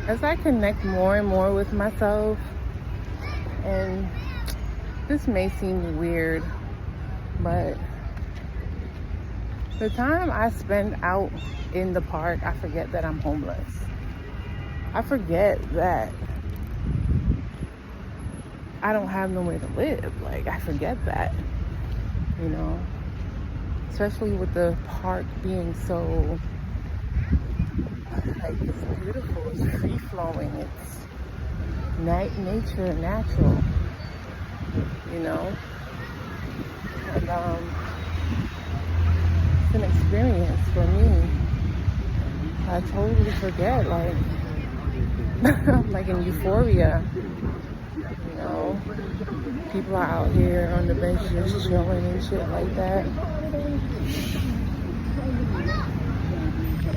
As I connect more and more with myself, and this may seem weird, but the time I spend out in the park, I forget that I'm homeless. I forget that I don't have nowhere to live. Like, I forget that, you know, especially with the park being so, like, it's beautiful, it's free flowing, it's nature, natural, you know, and it's an experience for me. I totally forget, like, I'm like in euphoria, you know, people are out here on the bench just chilling and shit like that.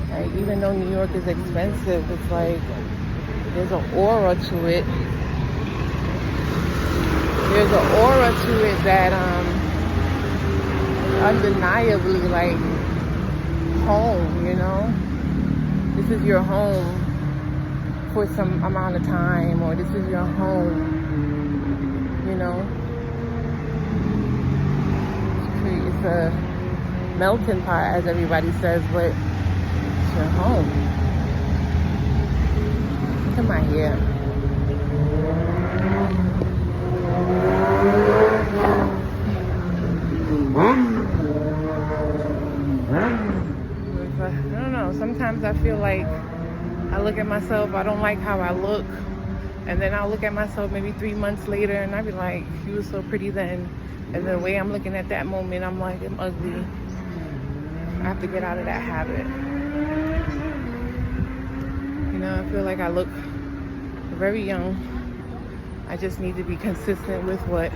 Like, even though New York is expensive, it's like there's an aura to it. There's an aura to it that undeniably, like, home, you know? This is your home for some amount of time, or this is your home, you know? It's a melting pot, as everybody says, but it's your home. Look at my hair. I don't know, sometimes I feel like I look at myself, I don't like how I look, and then I'll look at myself maybe 3 months later and I'll be like, you were so pretty then, and the way I'm looking at that moment, I'm like, I'm ugly. I have to get out of that habit. You know, I feel like I look very young. I just need to be consistent with what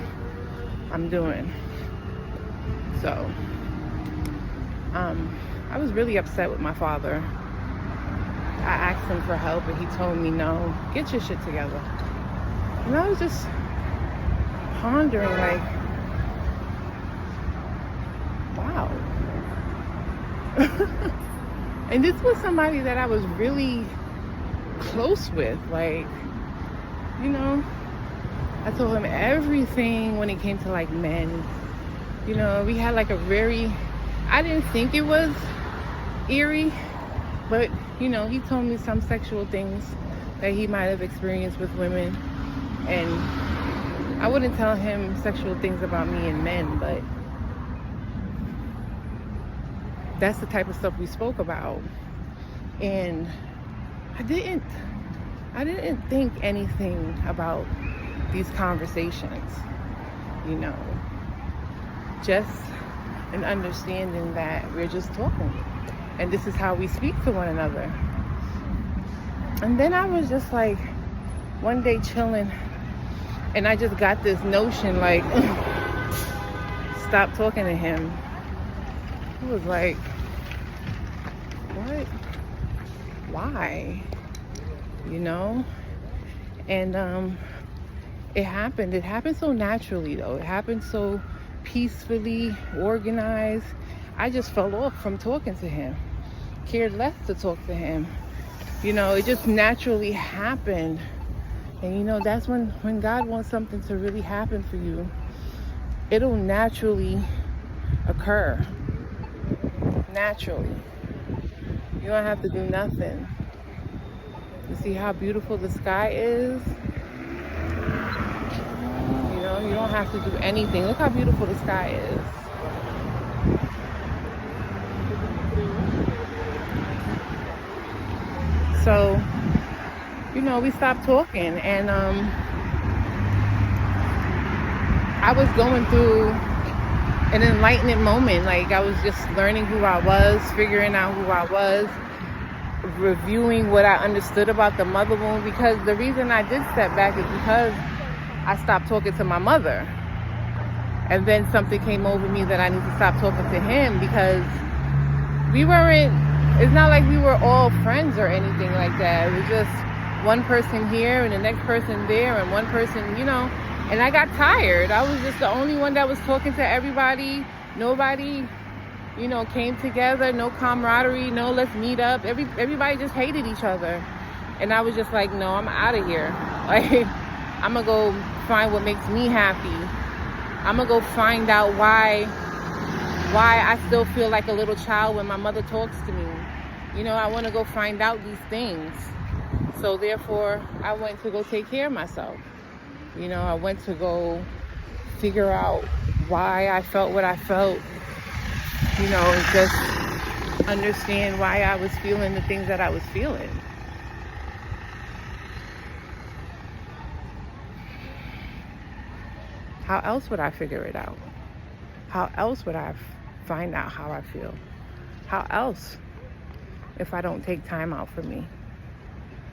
I'm doing. So, I was really upset with my father. I asked him for help and he told me, no, get your shit together. And I was just pondering, like, wow. And this was somebody that I was really close with. Like, you know, I told him everything when it came to, like, men. You know, we had like a very, I didn't think it was eerie, but, you know, he told me some sexual things that he might have experienced with women, and I wouldn't tell him sexual things about me and men, but that's the type of stuff we spoke about. And I didn't think anything about these conversations, you know, just an understanding that we're just talking. And this is how we speak to one another. And then I was just like, one day chilling, and I just got this notion, like, stop talking to him. I was like, what? Why? You know? And it happened so naturally, though. It happened so peacefully, organized. I just fell off from talking to him. Cared less to talk to him. You know, it just naturally happened. And you know, that's when God wants something to really happen for you, it'll naturally occur. Naturally. You don't have to do nothing. You see how beautiful the sky is? You know, you don't have to do anything. Look how beautiful the sky is. So, you know, we stopped talking, and I was going through an enlightenment moment. Like, I was just learning who I was, figuring out who I was, reviewing what I understood about the mother wound, because the reason I did step back is because I stopped talking to my mother. And then something came over me that I need to stop talking to him, because it's not like we were all friends or anything like that. It was just one person here and the next person there and one person, you know. And I got tired. I was just the only one that was talking to everybody. Nobody, came together. No camaraderie. No, let's meet up. Everybody just hated each other. And I was just like, no, I'm out of here. Like, I'm going to go find what makes me happy. I'm going to go find out why I still feel like a little child when my mother talks to me. I want to go find out these things. So therefore, I went to go take care of myself. I went to go figure out why I felt what I felt. Just understand why I was feeling the things that I was feeling. How else would I figure it out? How else would I find out how I feel? How else if I don't take time out for me?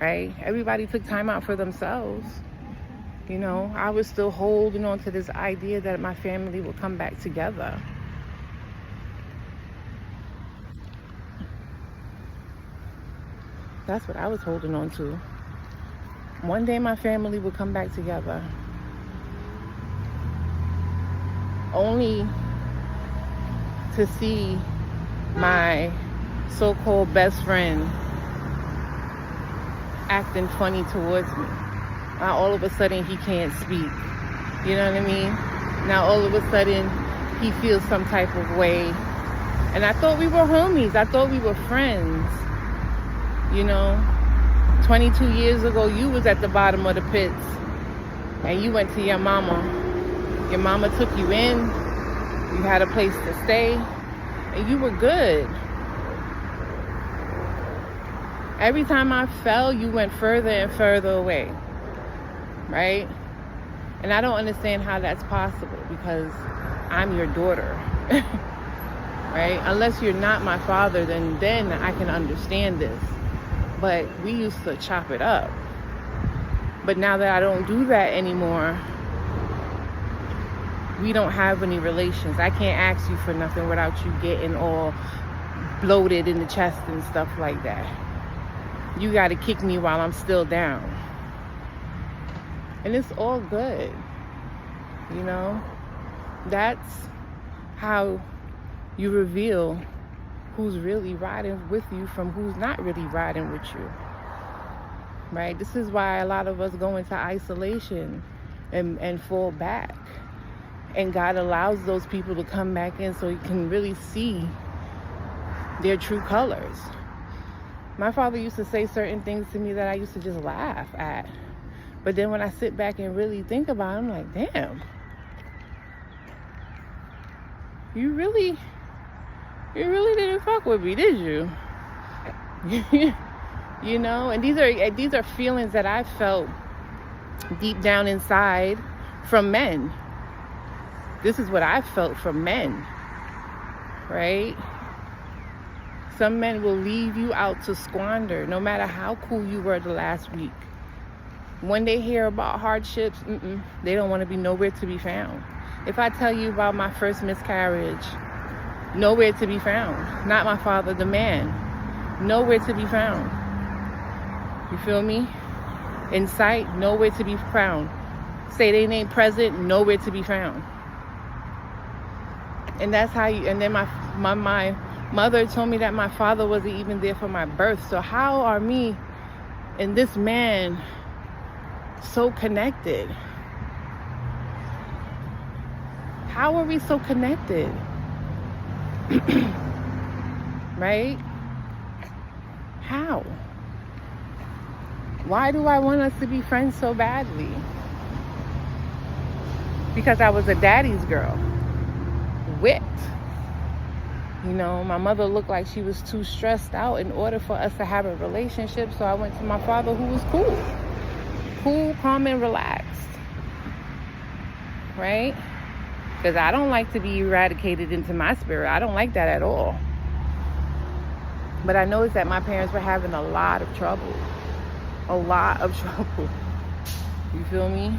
Right? Everybody took time out for themselves. I was still holding on to this idea that my family would come back together. That's what I was holding on to. One day my family would come back together. Only to see my so-called best friend acting funny towards me. Now all of a sudden he can't speak. You know what I mean? Now all of a sudden he feels some type of way. And I thought we were homies. I thought we were friends. 22 years ago you was at the bottom of the pits and you went to your mama. Your mama took you in. You had a place to stay. And you were good. Every time I fell, you went further and further away. Right? And I don't understand how that's possible because I'm your daughter. Right? Unless you're not my father, then I can understand this. But we used to chop it up. But now that I don't do that anymore, we don't have any relations. I can't ask you for nothing without you getting all bloated in the chest and stuff like that. You got to kick me while I'm still down. And it's all good. That's how you reveal who's really riding with you from who's not really riding with you. Right? This is why a lot of us go into isolation and fall back. And God allows those people to come back in so you can really see their true colors. My father used to say certain things to me that I used to just laugh at. But then when I sit back and really think about it, I'm like, damn. You really didn't fuck with me, did you? And these are feelings that I felt deep down inside from men. This is what I felt from men, right? Some men will leave you out to squander, no matter how cool you were the last week. When they hear about hardships, they don't want to be nowhere to be found. If I tell you about my first miscarriage, nowhere to be found. Not my father, the man. Nowhere to be found. You feel me? In sight, nowhere to be found. Say they ain't present, nowhere to be found. And that's how and then my mother told me that my father wasn't even there for my birth. So how are me and this man so connected? How are we so connected? Right? How? Why do I want us to be friends so badly? Because I was a daddy's girl. Whipped. My mother looked like she was too stressed out in order for us to have a relationship. So I went to my father, who was cool. Cool, calm, and relaxed. Right? Because I don't like to be eradicated into my spirit. I don't like that at all. But I noticed that my parents were having a lot of trouble. A lot of trouble. You feel me?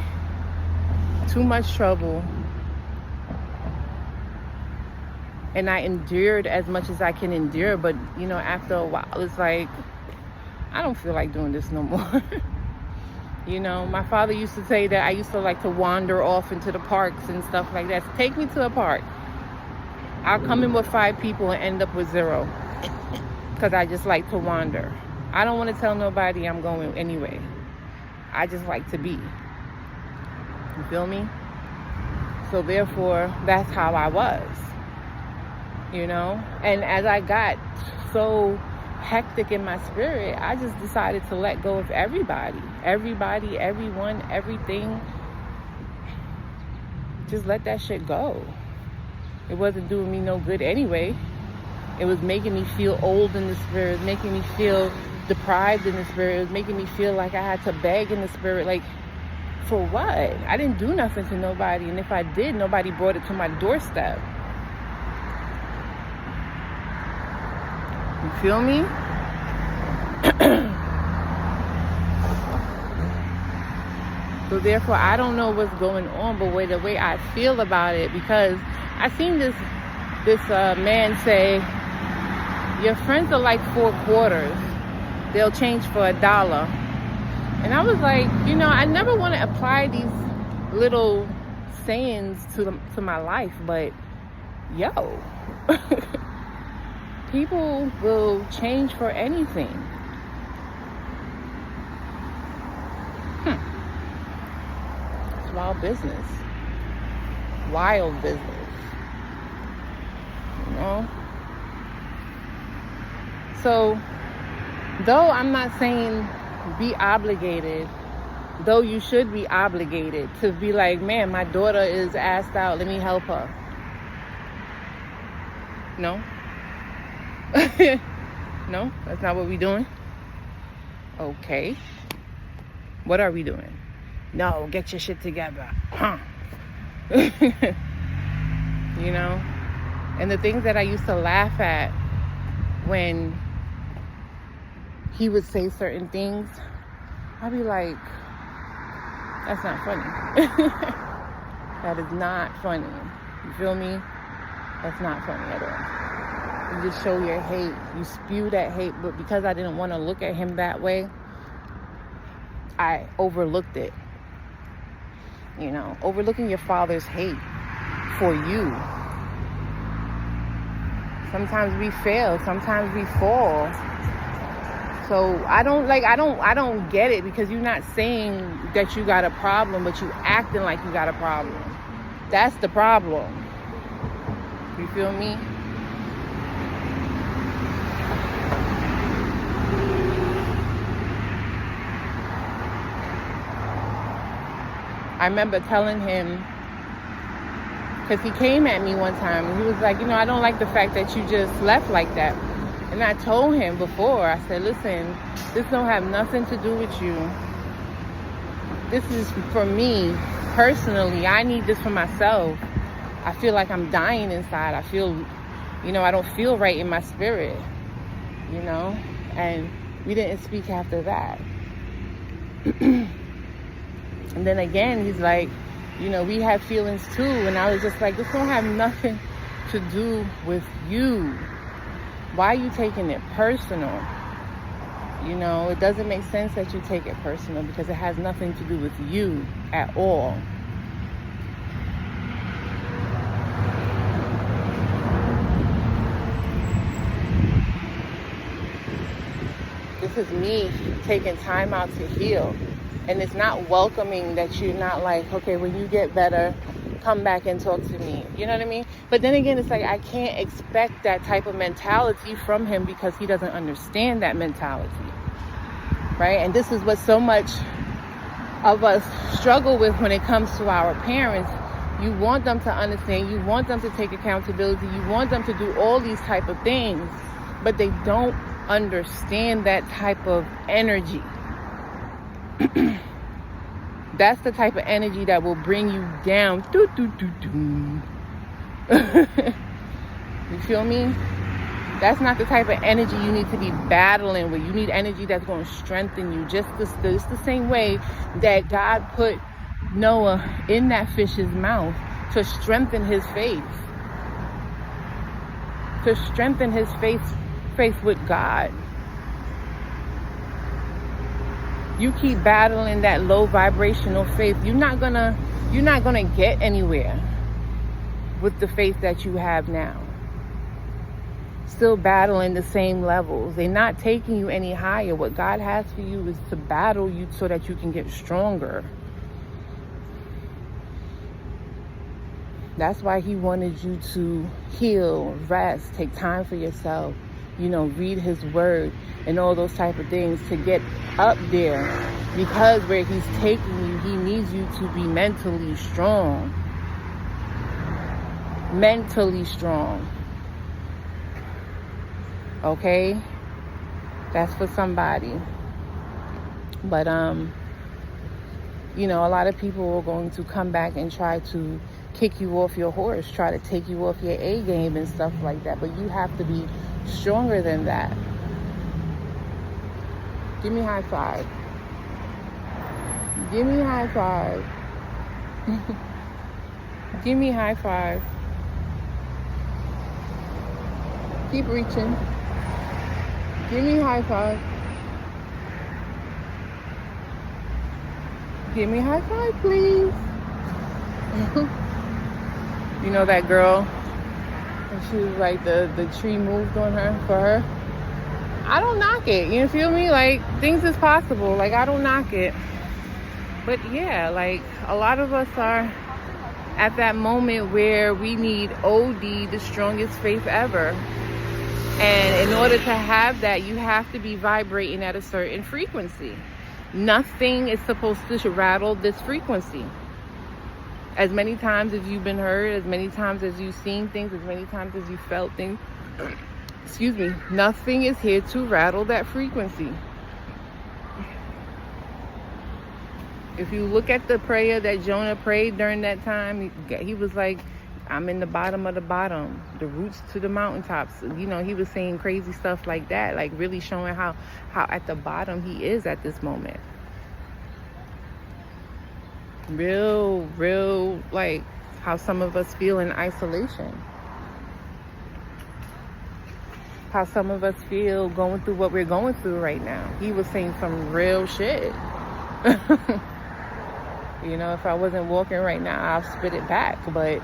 Too much trouble. And I endured as much as I can endure. But, after a while, it's like, I don't feel like doing this no more. You know, my father used to say that I used to like to wander off into the parks and stuff like that. So take me to a park. I'll come in with 5 people and end up with 0. Because I just like to wander. I don't want to tell nobody I'm going anyway. I just like to be. You feel me? So therefore, that's how I was. You know? And as I got so hectic in my spirit, I just decided to let go of everybody. Everybody, everyone, everything. Just let that shit go. It wasn't doing me no good anyway. It was making me feel old in the spirit. It was making me feel deprived in the spirit. It was making me feel like I had to beg in the spirit. Like, for what? I didn't do nothing to nobody. And if I did, nobody brought it to my doorstep. You feel me? So therefore, I don't know what's going on, but the way I feel about it, because I seen this man say, your friends are like 4 quarters. They'll change for $1. And I was like, you know, I never want to apply these little sayings to my life, but yo, people will change for anything. Small business. Wild business. You know? So, though I'm not saying be obligated, though you should be obligated to be like, man, my daughter is asked out, let me help her. No? No? That's not what we're doing? Okay. What are we doing? No, get your shit together. Huh? You know? And the things that I used to laugh at when he would say certain things, I'd be like, that's not funny. That is not funny. You feel me? That's not funny at all. You just show your hate. You spew that hate. But because I didn't want to look at him that way, I overlooked it. You know, overlooking your father's hate for you. Sometimes we fail. Sometimes we fall. So I don't get it, because you're not saying that you got a problem, but you acting like you got a problem. That's the problem. You feel me? I remember telling him, because he came at me one time and he was like, you know, I don't like the fact that you just left like that. And I told him before, I said, listen, this don't have nothing to do with you. This is for me personally. I need this for myself. I feel like I'm dying inside. I feel, you know, I don't feel right in my spirit, you know. And we didn't speak after that. And then again, he's like, you know, we have feelings too. And I was just like, this don't have nothing to do with you. Why are you taking it personal? You know, it doesn't make sense that you take it personal, because it has nothing to do with you at all. This is me taking time out to heal. And it's not welcoming that you're not like, okay, when you get better, come back and talk to me. You know what I mean? But then again, it's like, I can't expect that type of mentality from him, because he doesn't understand that mentality. Right? And this is what so much of us struggle with when it comes to our parents. You want them to understand. You want them to take accountability. You want them to do all these type of things. But they don't understand that type of energy. That's the type of energy that will bring you down. You feel me? That's not the type of energy you need to be battling with. You need energy that's going to strengthen you. Just the same way that God put Noah in that fish's mouth to strengthen his faith. To strengthen his faith with God. you keep battling that low vibrational faith, you're not gonna get anywhere with the faith that you have now. Still battling the same levels. They're not taking you any higher. What God has for you is to battle you so that you can get stronger. That's why he wanted you to heal, rest, take time for yourself, read his word and all those type of things to get up there. Because where he's taking you, he needs you to be mentally strong. Mentally strong. Okay? That's for somebody. But, a lot of people are going to come back and try to kick you off your horse, try to take you off your A game and stuff like that. But you have to be stronger than that. Give me a high five. Give me a high five. Give me a high five. Keep reaching. Give me a high five. Give me a high five, please. You know that girl? And she was like, the tree moved on her, for her. I don't knock it. You feel me? Like, things is possible. Like, I don't knock it. But yeah, like, a lot of us are at that moment where we need OD, the strongest faith ever. And in order to have that, you have to be vibrating at a certain frequency. Nothing is supposed to rattle this frequency. As many times as you've been heard, as many times as you've seen things, as many times as you felt things, nothing is here to rattle that frequency. If you look at the prayer that Jonah prayed during that time, he was like, I'm in the bottom of the bottom, the roots to the mountaintops. He was saying crazy stuff like that, like really showing how at the bottom he is at this moment. Real, like how some of us feel in isolation. How some of us feel going through what we're going through right now. He was saying some real shit. If I wasn't walking right now, I'll spit it back. But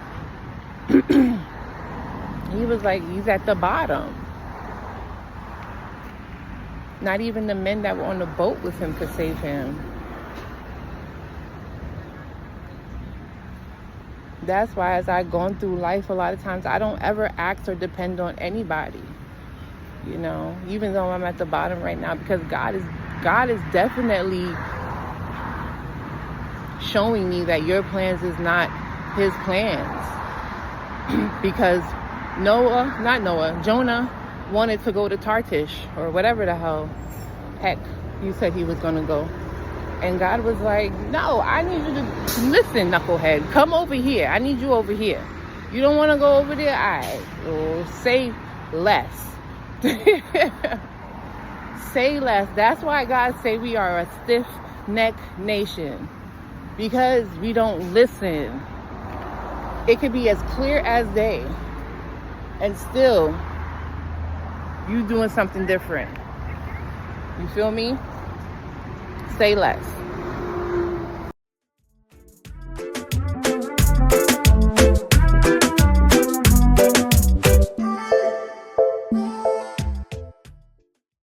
he was like, he's at the bottom. Not even the men that were on the boat with him could save him. That's why as I've gone through life, a lot of times I don't ever ask or depend on anybody. Even though I'm at the bottom right now, because God is definitely showing me that your plans is not his plans. Because Jonah wanted to go to Tarshish or whatever the heck you said he was going to go. And God was like, no, I need you to listen, knucklehead. Come over here. I need you over here. You don't want to go over there? All right. Well, say less. Say less. That's why God say we are a stiff-necked nation. Because we don't listen. It could be as clear as day. And still, you doing something different. You feel me? Say less.